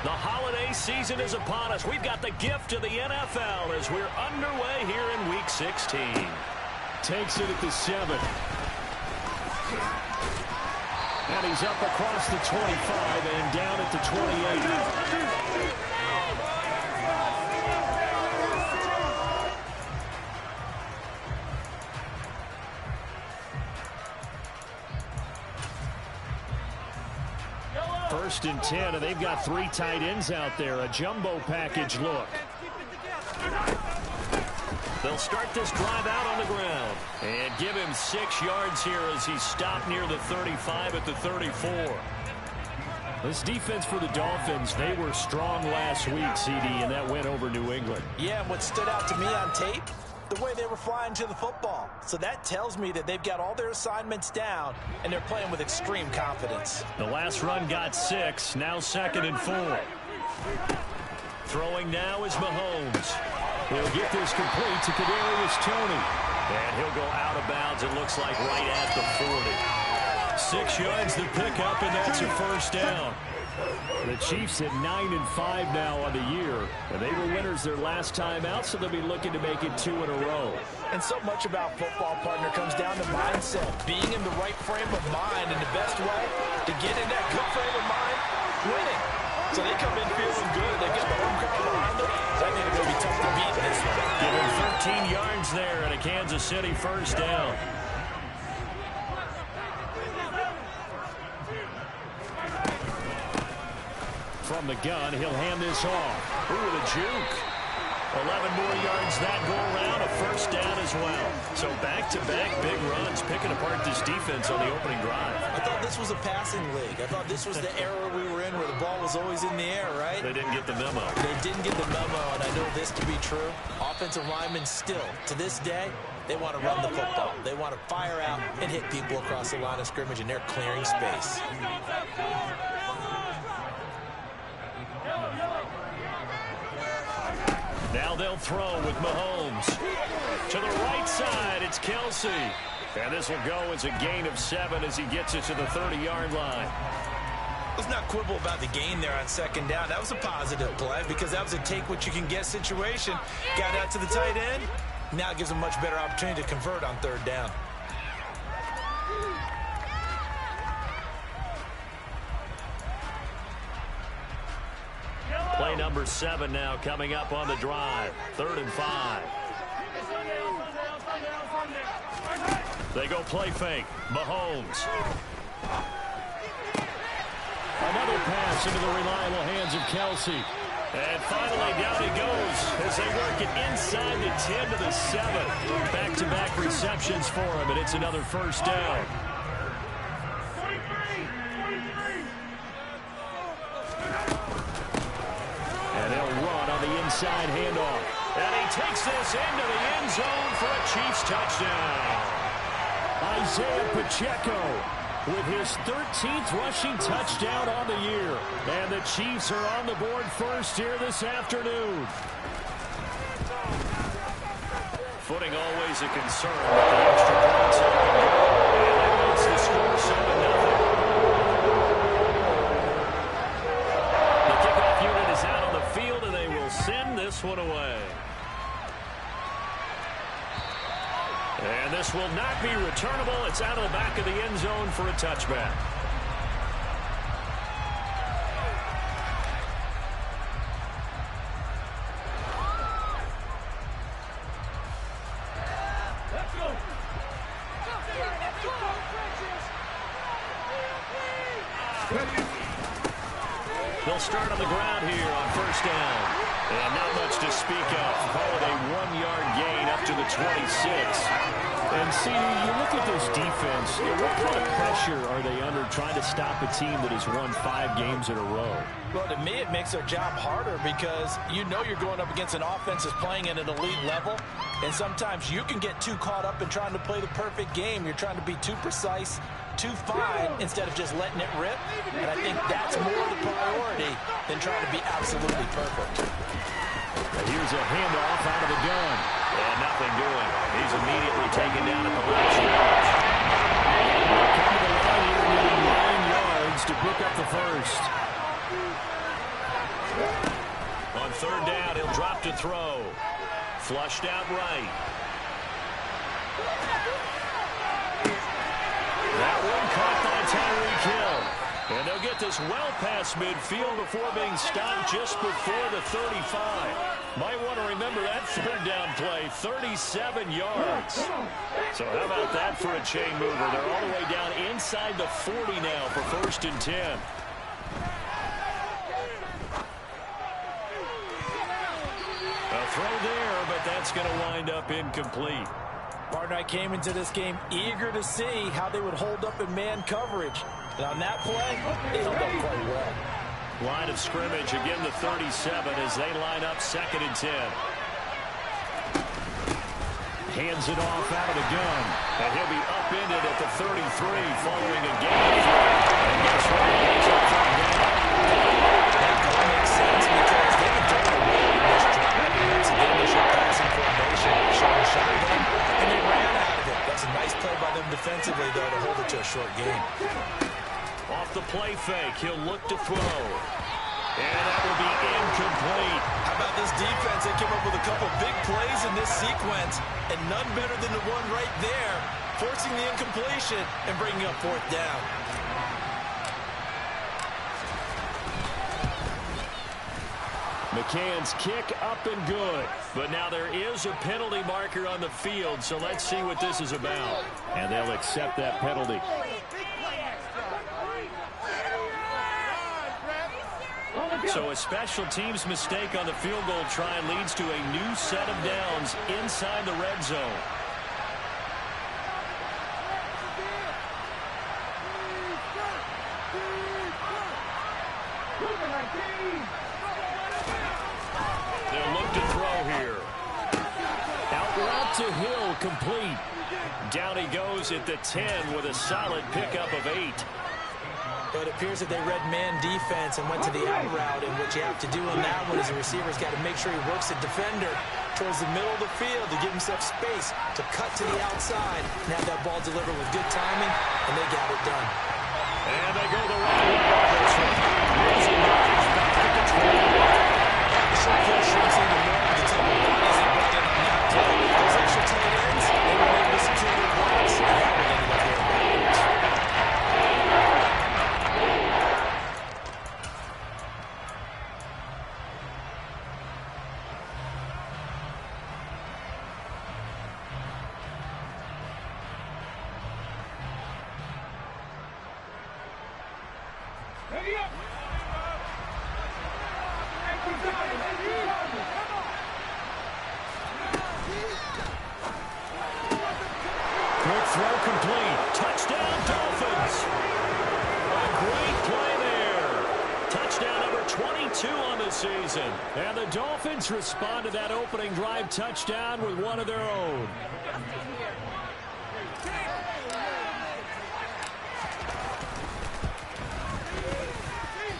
The holiday season is upon us. We've got the gift of the NFL as we're underway here in Week 16. Takes it at the 7. And he's up across the 25 and down at the 28. First and 10, and they've got 3 tight ends out there. A jumbo package look. They'll start this drive out on the ground and give him 6 yards here as he stopped near the 35 at the 34. This defense for the Dolphins, they were strong last week, CD, and that went over New England. Yeah, and what stood out to me on tape, the way they were flying to the football. So that tells me that they've got all their assignments down, and they're playing with extreme confidence. The last run got 6, now 2nd and 4. Throwing now is Mahomes. He'll get this complete to Kadarius Toney. And he'll go out of bounds, it looks like, right at the 40. 6 yards to pick up, and that's a first down. The Chiefs at 9-5 now on the year. And they were winners their last time out, so they'll be looking to make it 2 in a row. And so much about football, partner, comes down to mindset. Being in the right frame of mind, and the best way to get in that good frame of mind, winning. So they come in feeling good. They get the home crowd behind them. So I think it's going to be tough to beat this one. Give him 13 yards there and a Kansas City first down. From the gun, he'll hand this off. Ooh, the juke. 11 more yards that go around, a first down as well. So back-to-back big runs, picking apart this defense on the opening drive. I thought this was a passing league. I thought this was the era we were in where the ball was always in the air, right? They didn't get the memo. They didn't get the memo, and I know this to be true. Offensive linemen still, to this day, they want to run the football. They want to fire out and hit people across the line of scrimmage, and they're clearing space. Now they'll throw with Mahomes. To the right side, it's Kelce. And this will go as a gain of 7 as he gets it to the 30-yard line. Let's not quibble about the gain there on 2nd down. That was a positive play because that was a take-what-you-can-get situation. Got out to the tight end. Now it gives him a much better opportunity to convert on 3rd down. Play number 7 now coming up on the drive. 3rd and 5. They go play fake. Mahomes. Another pass into the reliable hands of Kelce. And finally down he goes as they work it inside the 10 to the 7. Back-to-back receptions for him, and it's another first down. And they'll run on the inside handoff. And he takes this into the end zone for a Chiefs touchdown. Isaiah Pacheco with his 13th rushing touchdown on the year. And the Chiefs are on the board first here this afternoon. Footing always a concern with the extra points on the goal. And that makes the score 7-0. The kickoff unit is out on the field, and they will send this one away. And this will not be returnable. It's out of the back of the end zone for a touchback. They'll start on the ground here on first down. And not much to speak of. Call it a 1-yard gain up to the 26. And see, you look at this defense, what kind of pressure are they under trying to stop a team that has won 5 games in a row? Well, to me, it makes their job harder because you know you're going up against an offense that's playing at an elite level. And sometimes you can get too caught up in trying to play the perfect game. You're trying to be too precise, too fine, instead of just letting it rip. And I think that's more the priority than trying to be absolutely perfect. And here's a handoff out of the gun. And nothing doing. He's immediately taken down at the last yard. Come to the line here, needing 9 yards to pick up the first. On third down, he'll drop to throw. Flushed out right. That one caught by Tyreek Hill. And they'll get this well past midfield before being stopped just before the 35. Might want to remember that third down play, 37 yards. So how about that for a chain mover? They're all the way down inside the 40 now for 1st and 10. A throw there, but that's going to wind up incomplete. Partner, I came into this game eager to see how they would hold up in man coverage. And on that play, they held up quite well. Line of scrimmage, again the 37 as they line up 2nd and 10. Hands it off out of the gun. And he'll be upended at the 33 following a gain of 3. And guess what? It's up from down. That makes sense because they can throw the ball in this drive against the initial passing formation. Showing shotgun, and they ran out of it. That's a nice play by them defensively, though, to hold it to a short game. Off the play fake, he'll look to throw. And that will be incomplete. How about this defense? They came up with a couple big plays in this sequence, and none better than the one right there, forcing the incompletion and bringing up 4th down. McCann's kick up and good. But now there is a penalty marker on the field, so let's see what this is about. And they'll accept that penalty. So a special teams mistake on the field goal try leads to a new set of downs inside the red zone. They'll look to throw here. Out route to Hill, complete. Down he goes at the 10 with a solid pickup of 8. But it appears that they read man defense and went to the out route, and what you have to do in that one is the receiver's got to make sure he works the defender towards the middle of the field to give himself space to cut to the outside and have that ball delivered with good timing, and they got it done. And they go the right way on this one. Losing Rodgers back to control. The short field shrinks even more with the type of bodies they brought in on that play. Those extra tight ends, they were able to secure their blocks, and that one ended up going backwards. Quick throw complete. Touchdown, Dolphins. A great play there. Touchdown number 22 on the season. And the Dolphins respond to that opening drive touchdown with one of their own.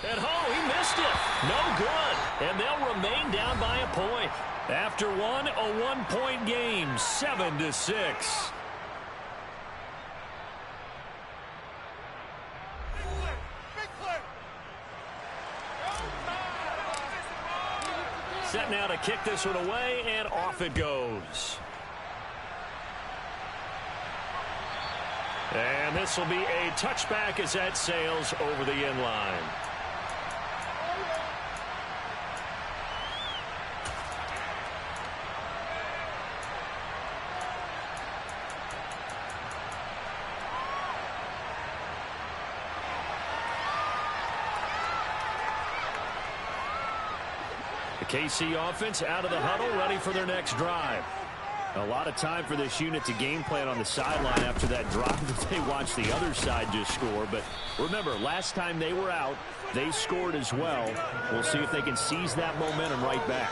At home, he missed it. No good. And they'll remain down by a point. After one, a one-point game, 7-6. Set now to kick this one away, and off it goes. And this will be a touchback as that sails over the end line. The KC offense out of the huddle, ready for their next drive. A lot of time for this unit to game plan on the sideline after that drive that they watched the other side just score. But remember, last time they were out, they scored as well. We'll see if they can seize that momentum right back.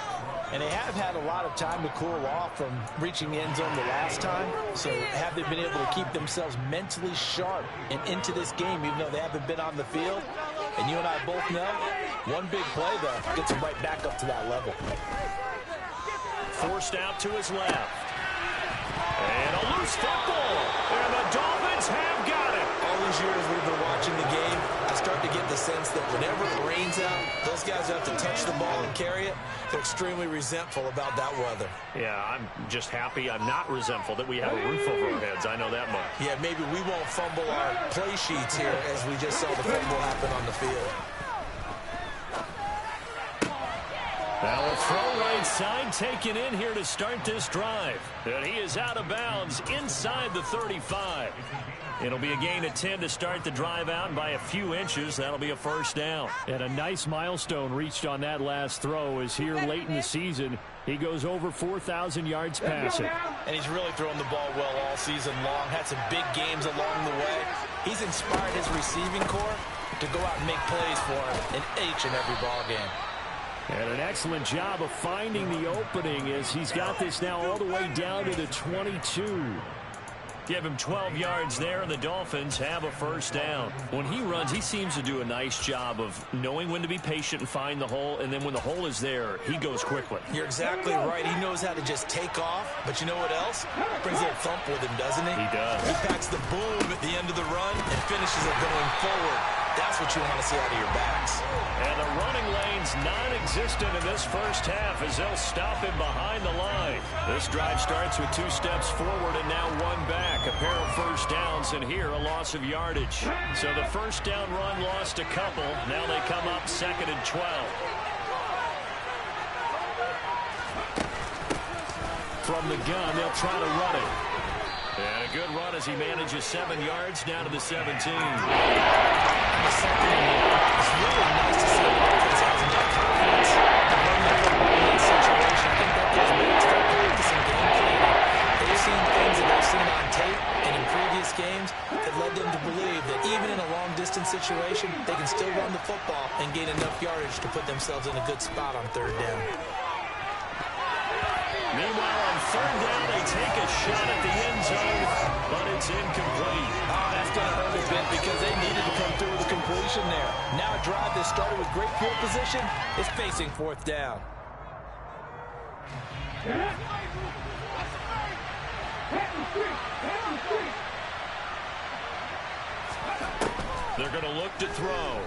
And they have had a lot of time to cool off from reaching the end zone the last time. So have they been able to keep themselves mentally sharp and into this game, even though they haven't been on the field? And you and I both know, one big play, though, gets them right back up to that level. Forced out to his left. And a loose football. And the Dolphins have got it. All these years we've been watching the game, I start to get the sense that whenever it rains out, those guys who have to touch the ball and carry it, they're extremely resentful about that weather. Yeah, I'm just happy I'm not resentful that we have a roof over our heads. I know that much. Yeah, maybe we won't fumble our play sheets here as we just saw the fumble happen on the field. Now a throw right side taken in here to start this drive. And he is out of bounds inside the 35. It'll be a gain of 10 to start the drive out, and by a few inches, that'll be a first down. And a nice milestone reached on that last throw as here late in the season, he goes over 4,000 yards passing. And he's really thrown the ball well all season long. Had some big games along the way. He's inspired his receiving corps to go out and make plays for him in each and every ball game. And an excellent job of finding the opening as he's got this now all the way down to the 22. Give him 12 yards there, and the Dolphins have a first down. When he runs, he seems to do a nice job of knowing when to be patient and find the hole, and then when the hole is there, he goes quickly. You're exactly right. He knows how to just take off, but you know what else? Brings that thump with him, doesn't he? He does. He packs the boom at the end of the run and finishes it going forward. That's what you want to see out of your backs. And the running lane's non-existent in this first half as they'll stop him behind the line. This drive starts with 2 steps forward and now 1 back. A pair of first downs, and here a loss of yardage. So the first down run lost a couple. Now they come up 2nd and 12. From the gun, they'll try to run it. And a good run as he manages 7 yards down to the 17. It's really nice to see the offense has enough confidence to run the football in that situation. I think that goes back to their practice and game planning. They've seen things that they've seen on tape and in previous games that led them to believe that even in a long-distance situation, they can still run the football and gain enough yardage to put themselves in a good spot on 3rd down. Meanwhile, on 3rd down, they take a shot at the end zone, but it's incomplete. Oh, that's going to hurt a bit because they needed to come through with a completion there. Now a drive that started with great field position is facing 4th down. They're going to look to throw.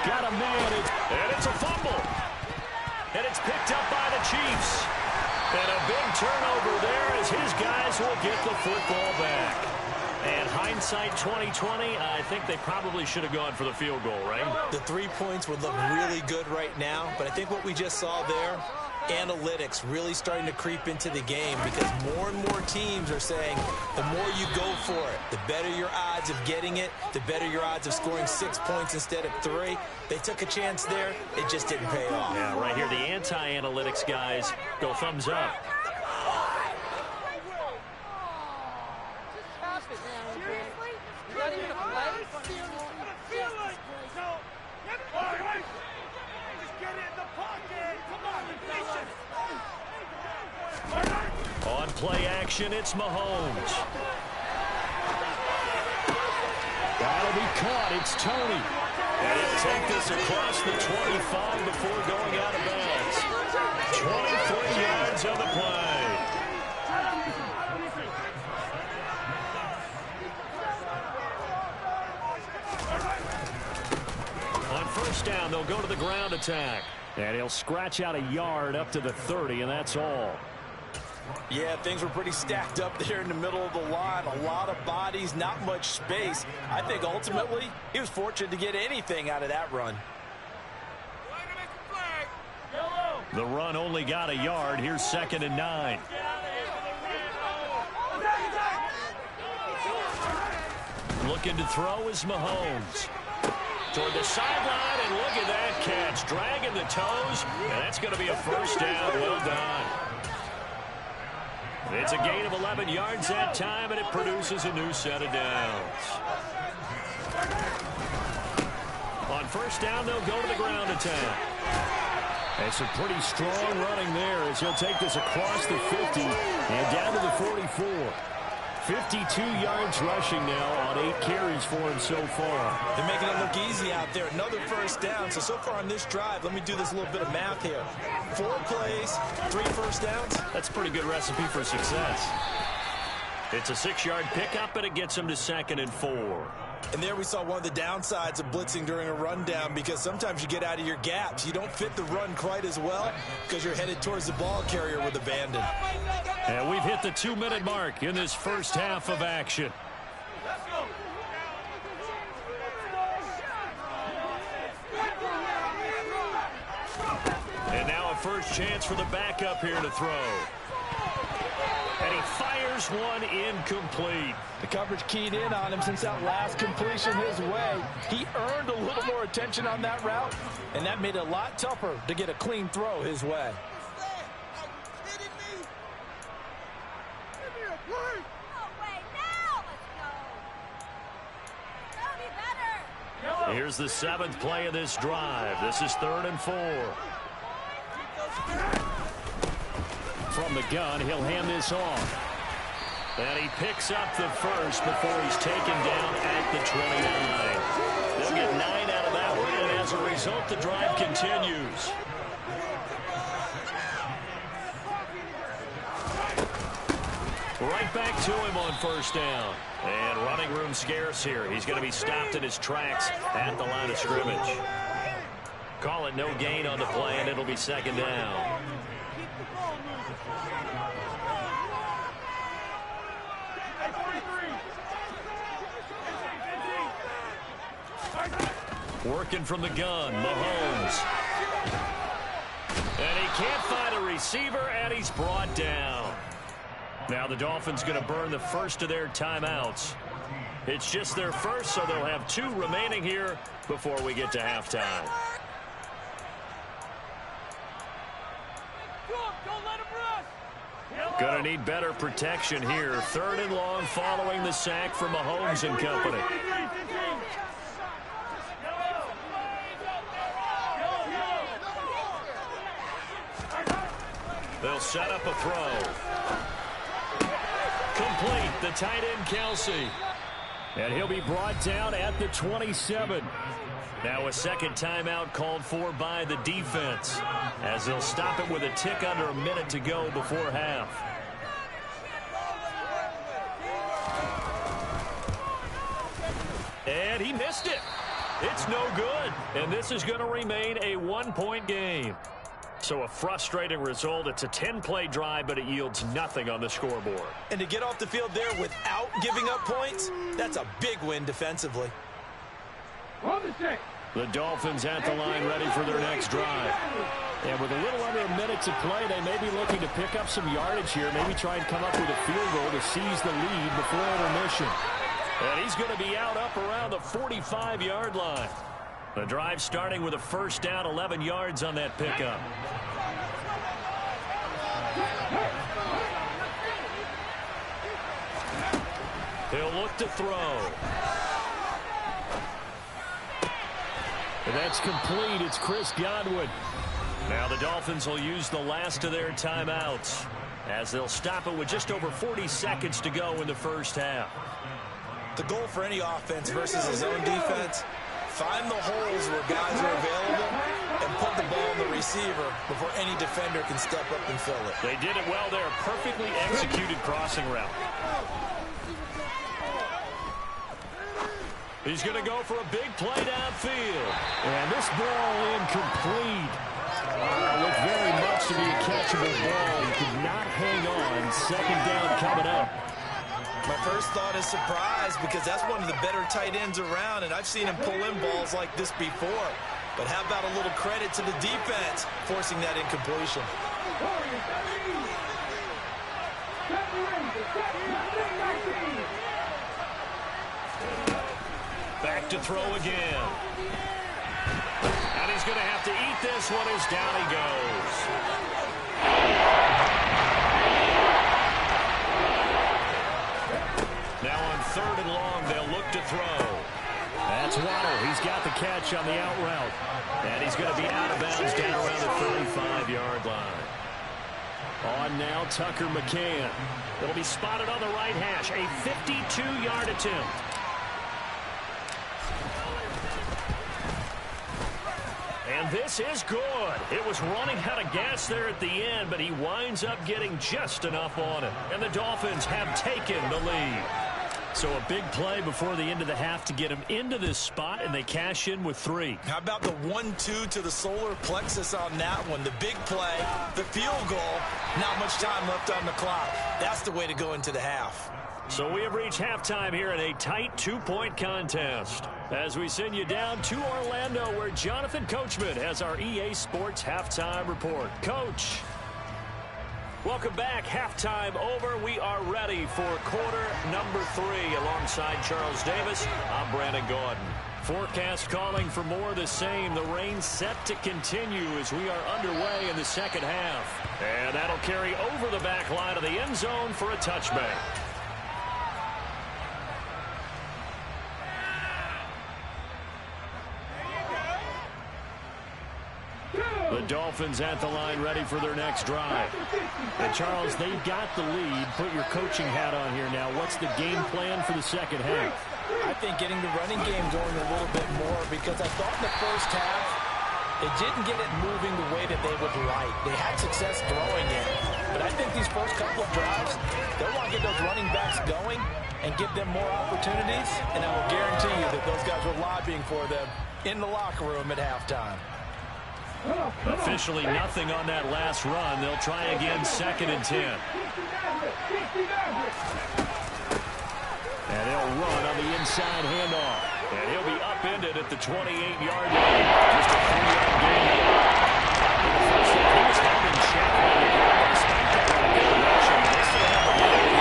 Got a man. And it's a fumble. And it's picked up by the Chiefs. And a big turnover there as his guys will get the football back. And hindsight 2020, I think they probably should have gone for the field goal, right? The 3 points would look really good right now, but I think what we just saw there, analytics really starting to creep into the game because more and more teams are saying the more you go for it, the better your odds of getting it, the better your odds of scoring 6 points instead of 3. They took a chance there. It just didn't pay off. Yeah, right here, the anti-analytics guys go thumbs up. On play action, it's Mahomes. That'll be caught. It's Tony. And he'll take this across the 25 before going out of bounds. 23 yards on the play. On 1st down, they'll go to the ground attack. And he'll scratch out a yard up to the 30, and that's all. Yeah, things were pretty stacked up there in the middle of the line. A lot of bodies, not much space. I think ultimately he was fortunate to get anything out of that run. The run only got a yard. Here's 2nd and 9. Looking to throw is Mahomes. Toward the sideline, and look at that catch. Dragging the toes, and that's going to be a first down. Well done. It's a gain of 11 yards that time, and it produces a new set of downs. On 1st down, they'll go to the ground attack. And some pretty strong running there as he'll take this across the 50 and down to the 44. 52 yards rushing now on 8 carries for him so far. They're making it look easy out there. Another first down. So far on this drive, let me do this little bit of math here. 4 plays, 3 first downs. That's a pretty good recipe for success. It's a 6-yard pickup, and it gets him to 2nd and 4. And there we saw one of the downsides of blitzing during a rundown, because sometimes you get out of your gaps. You don't fit the run quite as well because you're headed towards the ball carrier with abandon. And we've hit the 2-minute mark in this first half of action. And now a first chance for the backup here to throw. And he fires one incomplete. The coverage keyed in on him since that last completion his way. He earned a little more attention on that route, and that made it a lot tougher to get a clean throw his way. Here's the 7th play of this drive. This is 3rd and 4. From the gun, he'll hand this off. And he picks up the first before he's taken down at the 29. They'll get 9 out of that one, and as a result, the drive continues. Right back to him on first down. And running room scarce here. He's going to be stopped in his tracks at the line of scrimmage. Call it no gain on the play, and it'll be 2nd down. Working from the gun, Mahomes. And he can't find a receiver, and he's brought down. Now the Dolphins going to burn the first of their timeouts. It's just their first, so they'll have 2 remaining here before we get to halftime. Going to need better protection here. 3rd and long following the sack from Mahomes and company. They'll set up a throw. Complete, the tight end Kelsey. And he'll be brought down at the 27. Now a second timeout called for by the defense, as they'll stop it with a tick under a minute to go before half. And he missed it. It's no good. And this is going to remain a 1-point game. So a frustrating result. It's a 10-play drive, but it yields nothing on the scoreboard. And to get off the field there without giving up points, that's a big win defensively. The Dolphins at the line ready for their next drive. And with a little under a minute to play, they may be looking to pick up some yardage here, maybe try and come up with a field goal to seize the lead before intermission. And he's going to be out up around the 45-yard line. The drive starting with a first down, 11 yards on that pickup. He'll look to throw. And that's complete. It's Chris Godwin. Now the Dolphins will use the last of their timeouts, as they'll stop it with just over 40 seconds to go in the first half. The goal for any offense versus his own defense, find the holes where guys are available and put the ball in the receiver before any defender can step up and fill it. They did it well there. Perfectly executed crossing route. He's going to go for a big play downfield. And this ball incomplete. Looked very much to be a catchable ball. He could not hang on. 2nd down coming up. My first thought is surprise, because that's one of the better tight ends around, and I've seen him pull in balls like this before. But how about a little credit to the defense forcing that incompletion? Back to throw again. And he's going to have to eat this one as down he goes. Now on 3rd and long, they'll look to throw. That's Waddle. He's got the catch on the out route. And he's going to be out of bounds down around the 35-yard line. On now, Tucker McCann. It'll be spotted on the right hash. A 52-yard attempt. And this is good. It was running out of gas there at the end, but he winds up getting just enough on it. And the Dolphins have taken the lead. So a big play before the end of the half to get them into this spot, and they cash in with 3. How about the 1-2 to the solar plexus on that one? The big play, the field goal, not much time left on the clock. That's the way to go into the half. So we have reached halftime here in a tight 2-point contest. As we send you down to Orlando, where Jonathan Coachman has our EA Sports halftime report. Coach. Welcome back. Halftime over. We are ready for quarter number 3. Alongside Charles Davis, I'm Brandon Gaudin. Forecast calling for more of the same. The rain set to continue as we are underway in the second half. And that'll carry over the back line of the end zone for a touchback. The Dolphins at the line ready for their next drive. And Charles, they've got the lead. Put your coaching hat on here now. What's the game plan for the second half? I think getting the running game going a little bit more, because I thought in the first half it didn't get it moving the way that they would like. They had success throwing it. But I think these first couple of drives, they'll want to get those running backs going and give them more opportunities. And I will guarantee you that those guys were lobbying for them in the locker room at halftime. Officially nothing on that last run. They'll try again, 2nd and 10. And they'll run on the inside handoff. And he'll be upended at the 28-yard line. Just a 3-yard gain. The first thing he was held in check. Despite that direction, they still have the lead.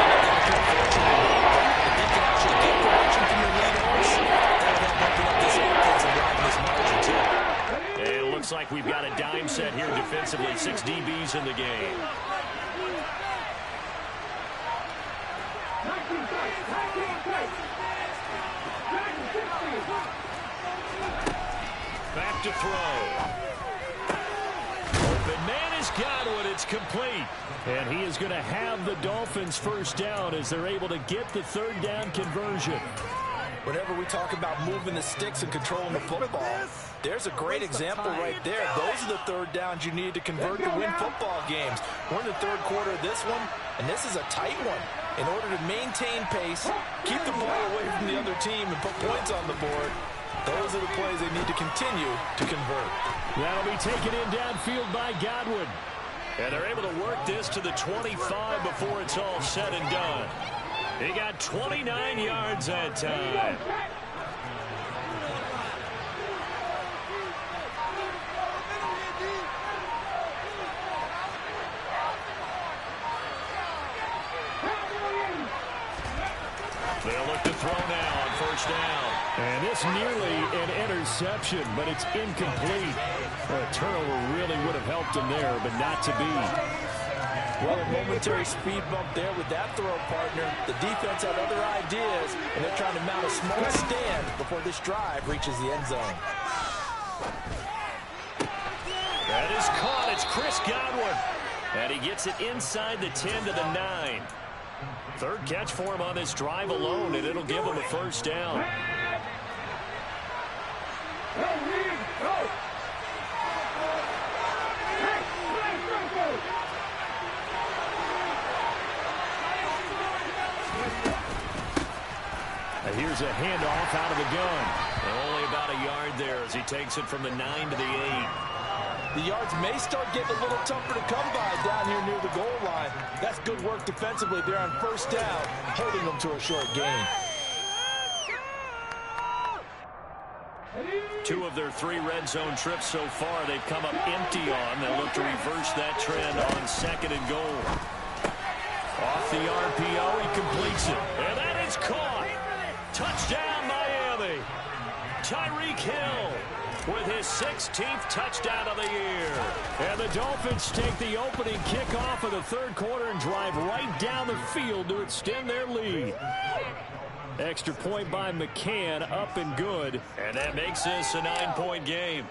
If they can actually get direction from the lead horse, that'll help open up this offense and drive this margin too. It looks like we've got a dime set here defensively. 6 DBs in the game. Back to throw. Open man is Godwin. It's complete. And he is going to have the Dolphins first down as they're able to get the 3rd down conversion. Whenever we talk about moving the sticks and controlling the football, there's a great example right there. Those are the 3rd downs you need to convert to win football games. We're in the 3rd quarter of this one, and this is a tight one. In order to maintain pace, keep the ball away from the other team, and put points on the board, those are the plays they need to continue to convert. That'll be taken in downfield by Godwin. And they're able to work this to the 25 before it's all said and done. He got 29 yards that time. They'll look to throw now on first down. And it's nearly an interception, but it's incomplete. A turnover really would have helped him there, but not to be. Well, a momentary speed bump there with that throw partner. The defense had other ideas, and they're trying to mount a small stand before this drive reaches the end zone. That is caught. It's Chris Godwin. And he gets it inside the 10 to the 9. 3rd catch for him on this drive alone, and it'll give him a first down. Here's a handoff out of the gun. And only about a yard there as he takes it from the 9 to the 8. The yards may start getting a little tougher to come by down here near the goal line. That's good work defensively there on first down, holding them to a short gain. 2 of their 3 red zone trips so far they've come up empty on. They'll look to reverse that trend on 2nd and goal. Off the RPO, he completes it. And that is caught. Touchdown, Miami. Tyreek Hill with his 16th touchdown of the year. And the Dolphins take the opening kickoff of the 3rd quarter and drive right down the field to extend their lead. Extra point by McCann, up and good. And that makes this a 9-point game.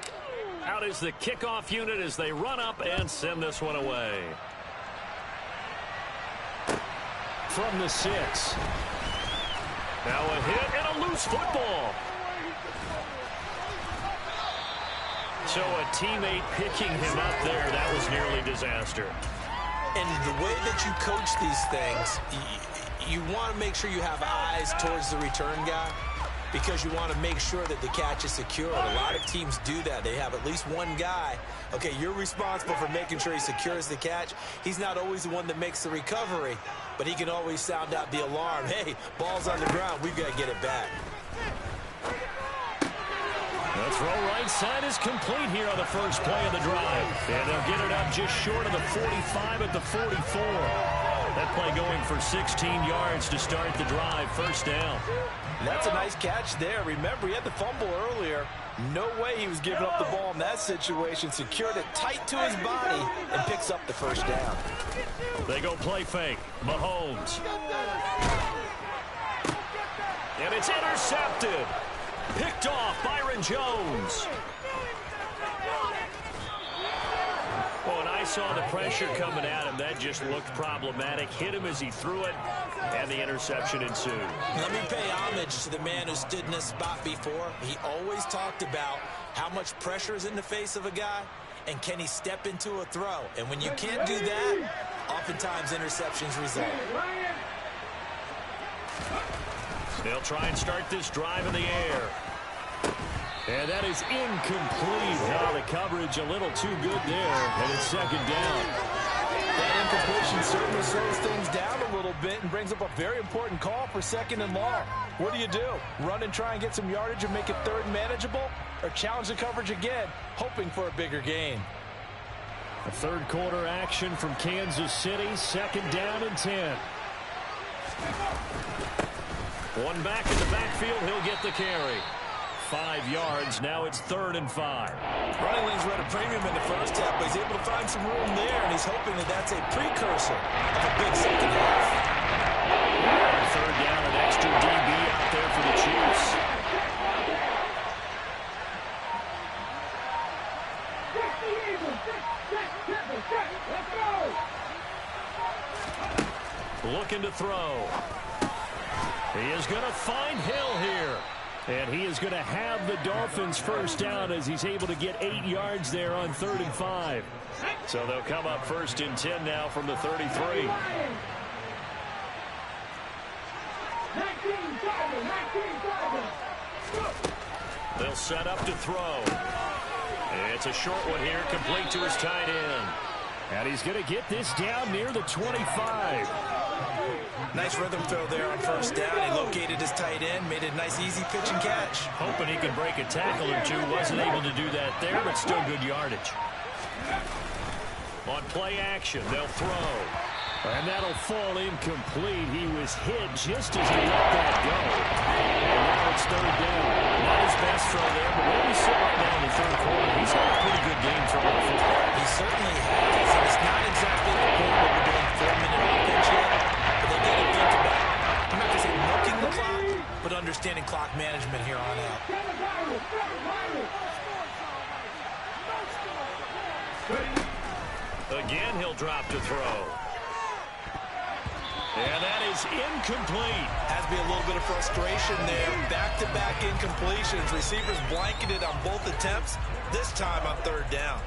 Out is the kickoff unit as they run up and send this one away. From the 6. Now a hit and a loose football. So a teammate picking him up there, that was nearly disaster. And the way that you coach these things, you want to make sure you have eyes towards the return guy because you want to make sure that the catch is secure. A lot of teams do that. They have at least one guy. Okay, you're responsible for making sure he secures the catch. He's not always the one that makes the recovery, but he can always sound out the alarm. Hey, ball's on the ground. We've got to get it back. The throw right side is complete here on the first play of the drive. And they'll get it up just short of the 45 at the 44. That play going for 16 yards to start the drive. First down. That's a nice catch there. Remember, he had the fumble earlier. No way he was giving up the ball in that situation. Secured it tight to his body and picks up the first down. They go play fake. Mahomes. And it's intercepted. Picked off Byron Jones. Oh, and I saw the pressure coming at him. That just looked problematic. Hit him as he threw it, and the interception ensued. Let me pay homage to the man who stood in this spot before. He always talked about how much pressure is in the face of a guy, and can he step into a throw. And when you can't do that, oftentimes interceptions result. They'll try and start this drive in the air. And that is incomplete. Now the coverage a little too good there, and it's second down. That incompletion certainly slows things down a little bit and brings up a very important call for second and long. What do? Run and try and get some yardage and make it third manageable? Or challenge the coverage again, hoping for a bigger gain? A third quarter action from Kansas City. Second down and 10. One back in the backfield. He'll get the carry. 5 yards. Now it's 3rd and 5. Running lanes were at a premium in the first half, but he's able to find some room there, and he's hoping that that's a precursor of a big second half. Third down, an extra DB out there for the Chiefs. Looking to throw. He is going to find Hill here. And he is going to have the Dolphins first down as he's able to get 8 yards there on 3rd and 5. So they'll come up 1st and 10 now from the 33. They'll set up to throw. It's a short one here, complete to his tight end. And he's going to get this down near the 25. Nice rhythm throw there on first down. He located his tight end, made a nice easy pitch and catch. Hoping he could break a tackle or two. Wasn't able to do that there, but still good yardage. On play action, they'll throw. And that'll fall incomplete. He was hit just as he let that go. And now it's 3rd down. Not his best throw there, but where he's sitting right now in the 3rd quarter, he's had a pretty good game throwing the football. He certainly has, and it's not exactly the point where we're doing 4-minute offense yet, but they got to think about, I'm not going to say milking the clock, but understanding clock management here on out. Again, he'll drop to throw. And that is incomplete. Has to be a little bit of frustration there. Back-to-back incompletions. Receivers blanketed on both attempts, this time on 3rd down.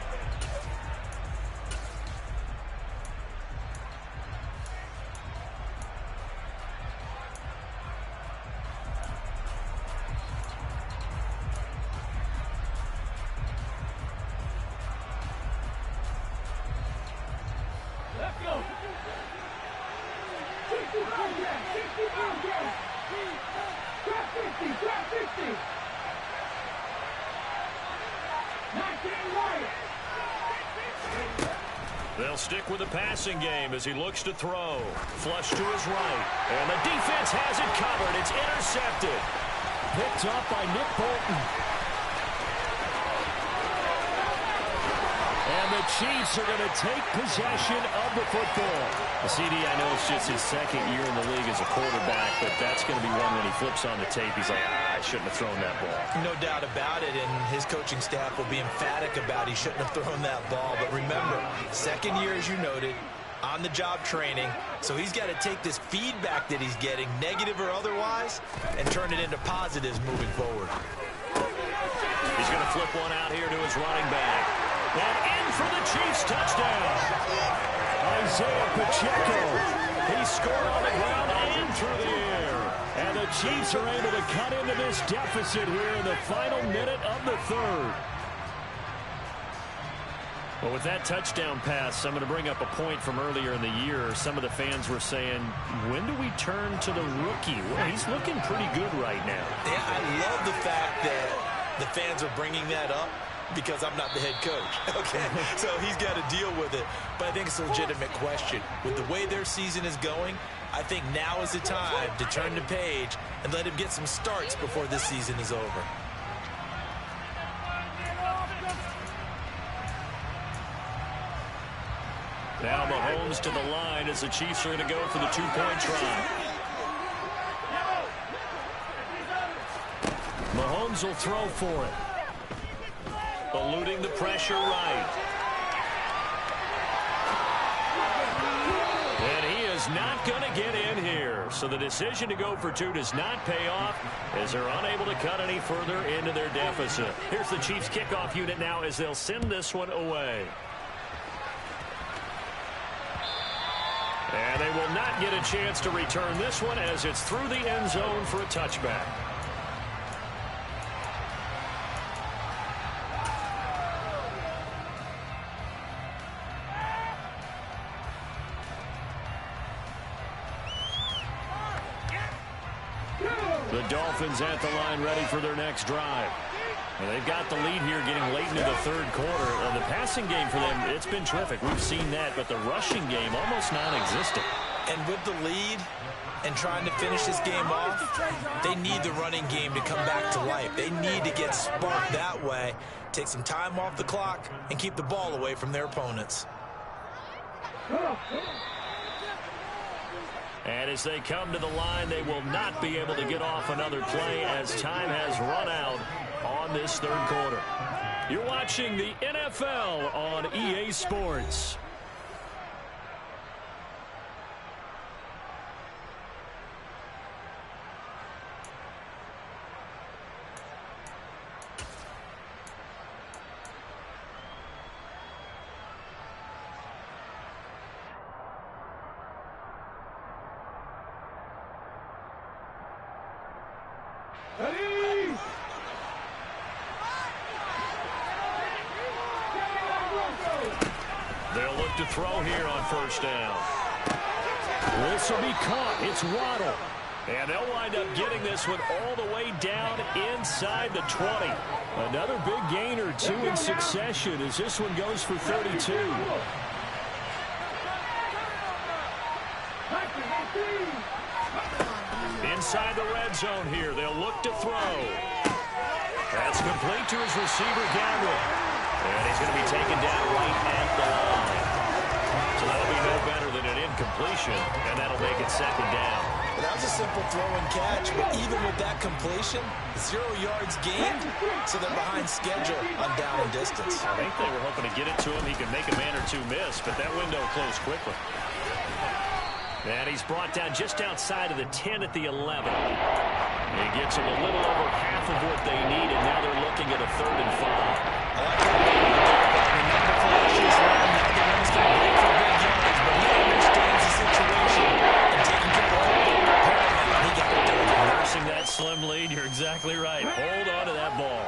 They'll stick with the passing game as he looks to throw. Flush to his right. And the defense has it covered. It's intercepted. Picked up by Nick Bolton. And the Chiefs are going to take possession of the football. CD, I know it's just his 2nd year in the league as a quarterback, but that's going to be one when he flips on the tape. He's like, I shouldn't have thrown that ball. No doubt about it, and his coaching staff will be emphatic about he shouldn't have thrown that ball. But remember, 2nd year, as you noted, on-the-job training, so he's got to take this feedback that he's getting, negative or otherwise, and turn it into positives moving forward. He's going to flip one out here to his running back. And in for the Chiefs touchdown. Isaiah Pacheco. He scored on the ground and through the air. And the Chiefs are able to cut into this deficit here in the final minute of the third. Well, with that touchdown pass, I'm going to bring up a point from earlier in the year. Some of the fans were saying, when do we turn to the rookie? Well, he's looking pretty good right now. Yeah, I love the fact that the fans are bringing that up because I'm not the head coach. Okay, so he's got to deal with it. But I think it's a legitimate question. With the way their season is going, I think now is the time to turn the page and let him get some starts before this season is over. Now Mahomes to the line as the Chiefs are going to go for the two-point try. Mahomes will throw for it. Eluding the pressure right. And he is not going to get in here. So the decision to go for two does not pay off as they're unable to cut any further into their deficit. Here's the Chiefs kickoff unit now as they'll send this one away. And they will not get a chance to return this one as it's through the end zone for a touchback. The Dolphins at the line ready for their next drive. Well, they've got the lead here getting late into the third quarter. The passing game for them, it's been terrific. We've seen that, but the rushing game almost non-existent. And with the lead and trying to finish this game off, they need the running game to come back to life. They need to get sparked that way, take some time off the clock, and keep the ball away from their opponents. And as they come to the line, they will not be able to get off another play as time has run out on this third quarter. You're watching the NFL on EA Sports. They'll look to throw here on first down. This will be caught. It's Waddle. And they'll wind up getting this one all the way down inside the 20. Another big gain or two in succession as this one goes for 32. Inside the red zone here. They'll look to throw. That's complete to his receiver, Gamble. And he's going to be taken down right at the line. So that'll be no better than an incompletion, and that'll make it second down. Well, that was a simple throw and catch, but even with that completion, 0 yards gained, so they're behind schedule on down and distance. I think they were hoping to get it to him. He could make a man or two miss, but that window closed quickly. And he's brought down just outside of the 10 at the 11. He gets them a little over half of what they need, and now they're looking at a 3rd and 5. I like that. The number flashes around. Now the runners can break for big yards, but he understands the situation and taking care of the ball. He got it done. Nursing that slim lead, you're exactly right. Hold on to that ball.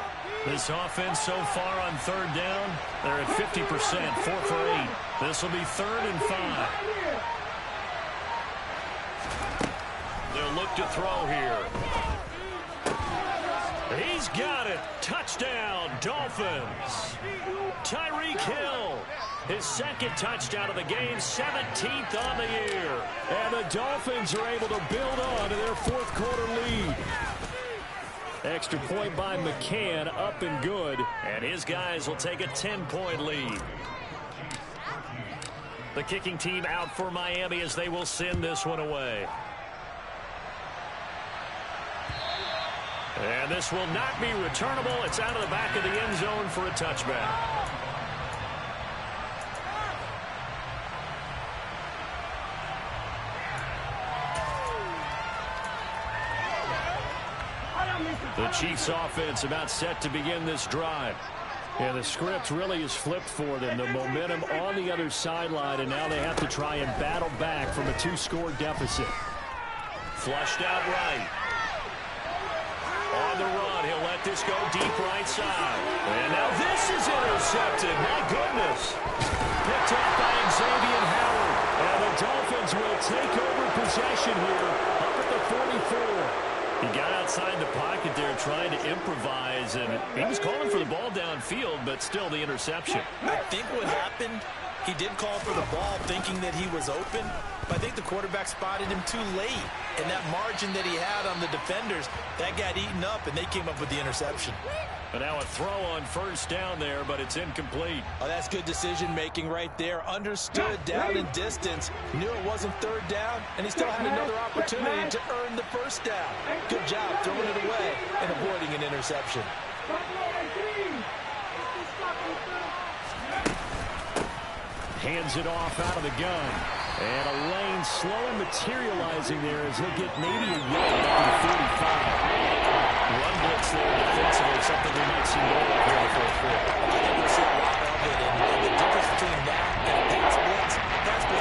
This offense so far on 3rd down, they're at 50%, 4 for 8. This will be 3rd and 5. They'll look to throw here. He's got it. Touchdown, Dolphins. Tyreek Hill, his 2nd touchdown of the game, 17th on the year. And the Dolphins are able to build on to their 4th quarter lead. Extra point by McCann, up and good. And his guys will take a 10-point lead. The kicking team out for Miami as they will send this one away. And this will not be returnable. It's out of the back of the end zone for a touchback. The Chiefs offense about set to begin this drive. Yeah, the script really is flipped for them. The momentum on the other sideline, and now they have to try and battle back from a 2-score deficit. Flushed out right. On the run, he'll let this go deep right side. And now this is intercepted. My goodness. Picked up by Xavier Howard. And the Dolphins will take over possession here up at the 44. He got outside the pocket there trying to improvise, and he was calling for the ball downfield, but still the interception. I think what happened, he did call for the ball thinking that he was open, but I think the quarterback spotted him too late. And that margin that he had on the defenders, that got eaten up, and they came up with the interception. And now a throw on first down there, but it's incomplete. Oh, that's good decision-making right there. Understood down in distance, knew it wasn't third down, and he still had another opportunity to earn the first down. Good job throwing it away and avoiding an interception. Hands it off out of the gun. And a lane slowly materializing there as he'll get maybe a yard up to the 45. Run blitz there defensively, something we might see more of here in the fourth quarter. I think we'll see a lot of it, and the difference between that and a pass blitz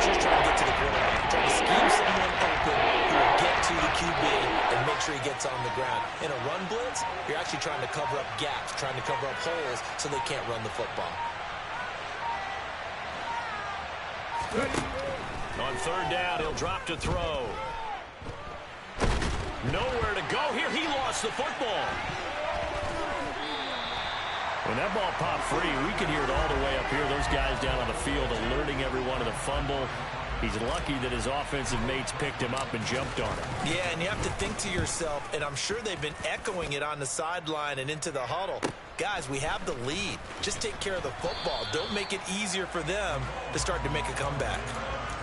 just trying to get to the quarterback. You're trying to scheme someone open who will get to the QB and make sure he gets on the ground. In a run blitz, you're actually trying to cover up gaps, trying to cover up holes so they can't run the football. On third down, he'll drop to throw. Nowhere to go here. He lost the football. When that ball popped free, we could hear it all the way up here. Those guys down on the field alerting everyone of the fumble. He's lucky that his offensive mates picked him up and jumped on him. Yeah, and you have to think to yourself, and I'm sure they've been echoing it on the sideline and into the huddle. Guys, we have the lead. Just take care of the football. Don't make it easier for them to start to make a comeback.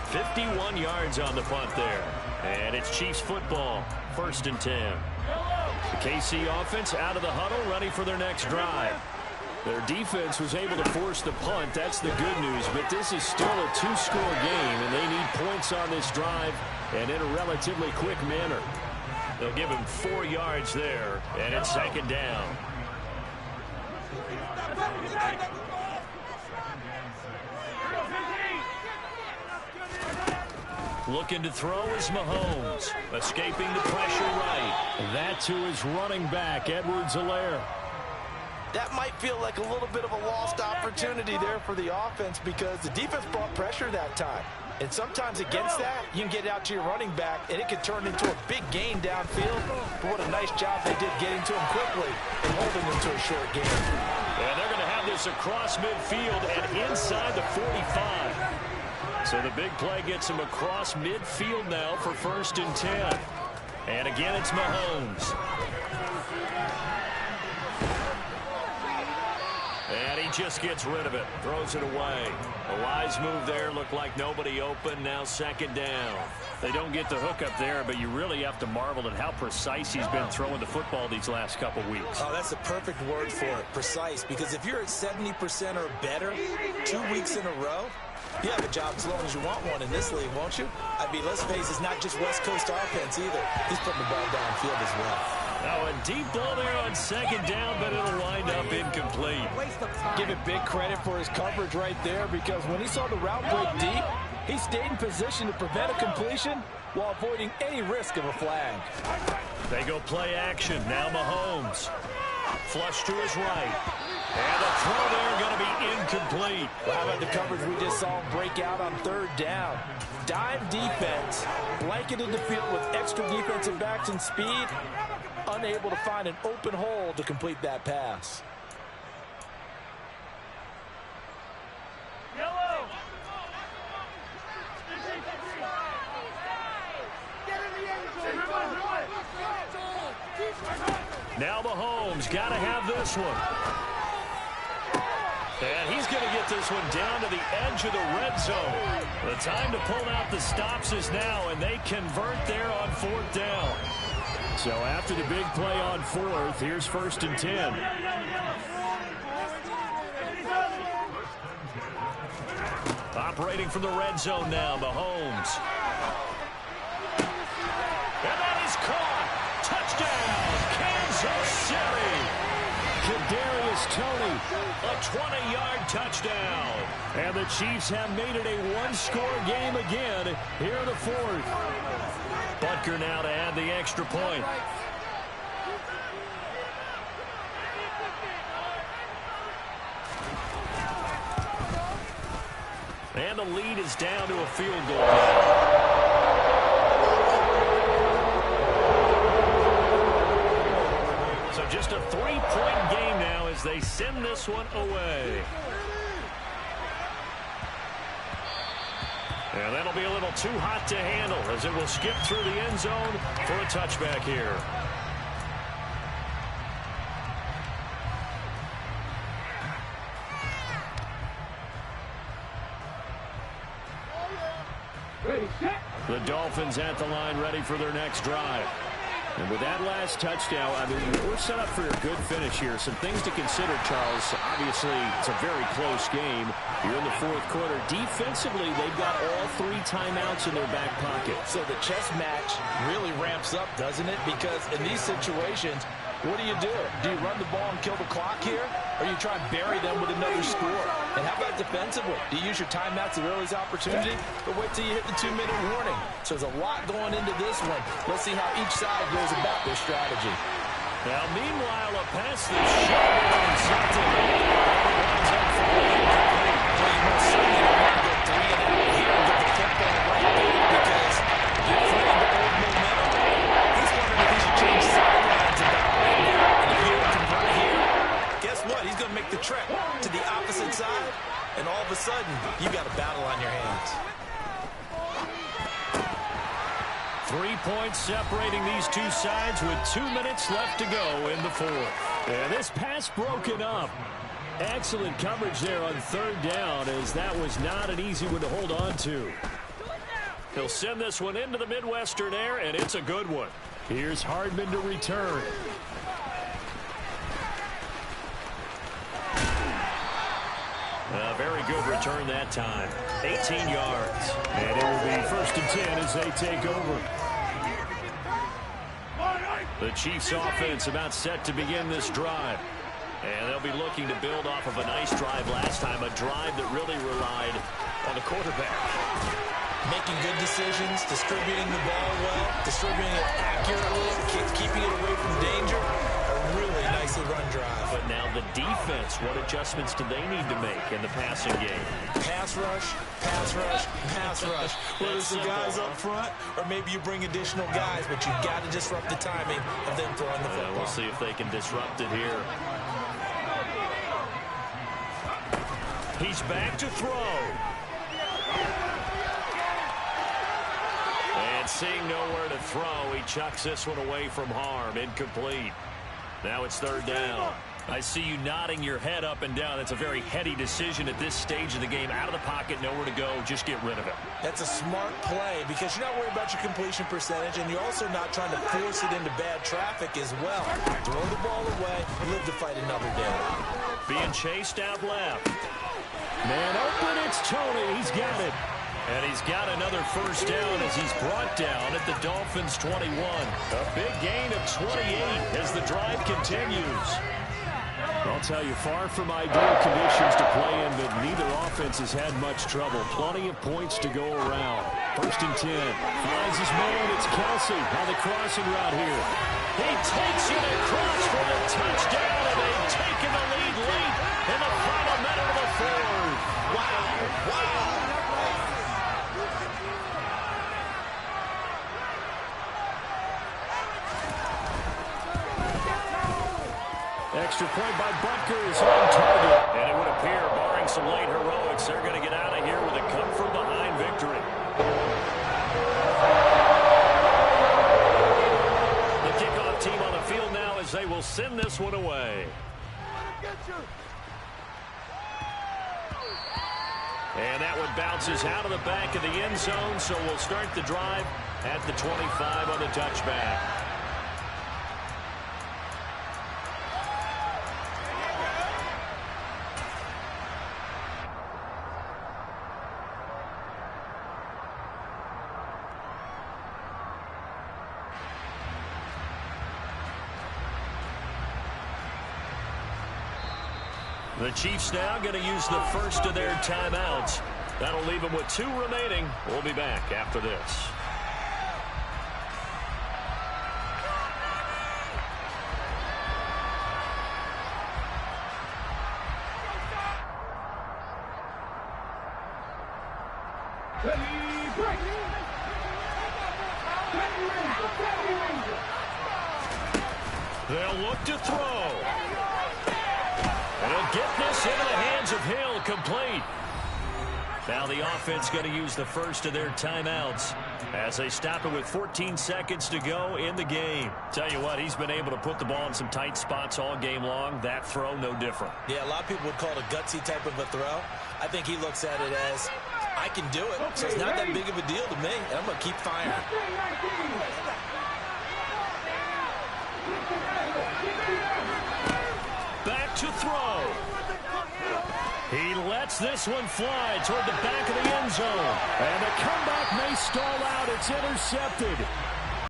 51 yards on the punt there. And it's Chiefs football, 1st and 10. The KC offense out of the huddle, ready for their next drive. Their defense was able to force the punt. That's the good news. But this is still a 2-score game, and they need points on this drive and in a relatively quick manner. They'll give him 4 yards there, and it's 2nd down. Looking to throw is Mahomes. Escaping the pressure right. That to his running back, Edwards-Helaire. That might feel like a little bit of a lost opportunity there for the offense because the defense brought pressure that time. And sometimes against that, you can get out to your running back, and it can turn into a big gain downfield. But what a nice job they did getting to him quickly and holding him to a short gain. And they're going to have this across midfield and inside the 45. So the big play gets him across midfield now for 1st and 10. And again, it's Mahomes. And he just gets rid of it. Throws it away. A wise move there. Looked like nobody open. Now 2nd down. They don't get the hook up there, but you really have to marvel at how precise he's been throwing the football these last couple weeks. Oh, that's the perfect word for it, precise. Because if you're at 70% or better 2 weeks in a row, you have a job as long as you want one in this league, won't you? I mean, let's face it, it's not just West Coast offense either. He's putting the ball downfield as well. Now a deep ball there on 2nd down, but it'll wind up incomplete. Give it big credit for his coverage right there because when he saw the route break deep, he stayed in position to prevent a completion while avoiding any risk of a flag. They go play action. Now Mahomes. Flush to his right. And the throw there going to be incomplete. Well, how about the coverage we just saw him break out on 3rd down? Dime defense, blanketed the field with extra defensive backs and speed, unable to find an open hole to complete that pass. Now Mahomes got to have this one. And he's going to get this one down to the edge of the red zone. The time to pull out the stops is now, and they convert there on 4th down. So after the big play on 4th, here's 1st and 10. Operating from the red zone now, Mahomes. And that is caught. Touchdown, Kansas City. Kadarius is Toney. A 20-yard touchdown. And the Chiefs have made it a one-score game again here in the fourth. Butker now to add the extra point. And the lead is down to a field goal now. So just a three-point game now as they send this one away. And that'll be a little too hot to handle as it will skip through the end zone for a touchback here. The Dolphins at the line ready for their next drive. And with that last touchdown, I mean, we're set up for a good finish here. Some things to consider, Charles. Obviously, it's a very close game. You're in the fourth quarter. Defensively, they've got all three timeouts in their back pocket. So the chess match really ramps up, doesn't it? Because in these situations, what do? Do you run the ball and kill the clock here? Or you try and bury them with another score? And how about defensively? Do you use your timeouts at early's opportunity? Or wait till you hit the 2-minute warning? So there's a lot going into this one. Let's see how each side goes about their strategy. Now, meanwhile, a pass that's short and something. Winds up for the incomplete. Well, you most certainly don't want to go 3 and out here and get the football right back because you're afraid to hold momentum. He's wondering if he should change sidelines about right now. And if you don't convert here, guess what? He's going to make the trek to the opposite side, and all of a sudden, you've got a battle on your hands. 3 points separating these two sides with 2 minutes left to go in the fourth. And this pass broken up. Excellent coverage there on third down, as that was not an easy one to hold on to. He'll send this one into the Midwestern air, and it's a good one. Here's Hardman to return. A very good return that time. 18 yards. And it will be 1st and 10 as they take over. The Chiefs offense about set to begin this drive. And they'll be looking to build off of a nice drive last time, a drive that really relied on the quarterback. Making good decisions, distributing the ball well, distributing it accurately, keeping it away from danger. A really nicely run drive. But now the defense, what adjustments do they need to make in the passing game? Pass rush, pass rush, pass rush. Whether it's the guys up front or maybe you bring additional guys, but you've got to disrupt the timing of them throwing the football. We'll see if they can disrupt it here. He's back to throw. And seeing nowhere to throw, he chucks this one away from harm. Incomplete. Now it's third down. I see you nodding your head up and down. That's a very heady decision at this stage of the game. Out of the pocket, nowhere to go. Just get rid of it. That's a smart play because you're not worried about your completion percentage, and you're also not trying to force it into bad traffic as well. Throw the ball away, live to fight another day. Being chased out left. Man open, it's Toney. He's got it. And he's got another first down as he's brought down at the Dolphins' 21. A big gain of 28 as the drive continues. I'll tell you, far from ideal conditions to play in, but neither offense has had much trouble. Plenty of points to go around. 1st and 10. Finds his man. It's Kelsey on the crossing route here. He takes it across for the touchdown, and they've taken the lead late in the final minute of the fourth. Wow, wow. Extra point by Butker is on target. And it would appear, barring some late heroics, they're going to get out of here with a come-from-behind victory. The kickoff team on the field now as they will send this one away. And that one bounces out of the back of the end zone, so we'll start the drive at the 25 on the touchback. The Chiefs now going to use the first of their timeouts. That'll leave them with 2 remaining. We'll be back after this. They'll look to throw. And he'll get this into the hands of Hill, complete. Now the offense going to use the first of their timeouts as they stop it with 14 seconds to go in the game. Tell you what, he's been able to put the ball in some tight spots all game long. That throw, no different. Yeah, a lot of people would call it a gutsy type of a throw. I think he looks at it as, I can do it, so it's not that big of a deal to me, and I'm going to keep firing. Back to throw. He lets this one fly toward the back of the end zone. And the comeback may stall out. It's intercepted.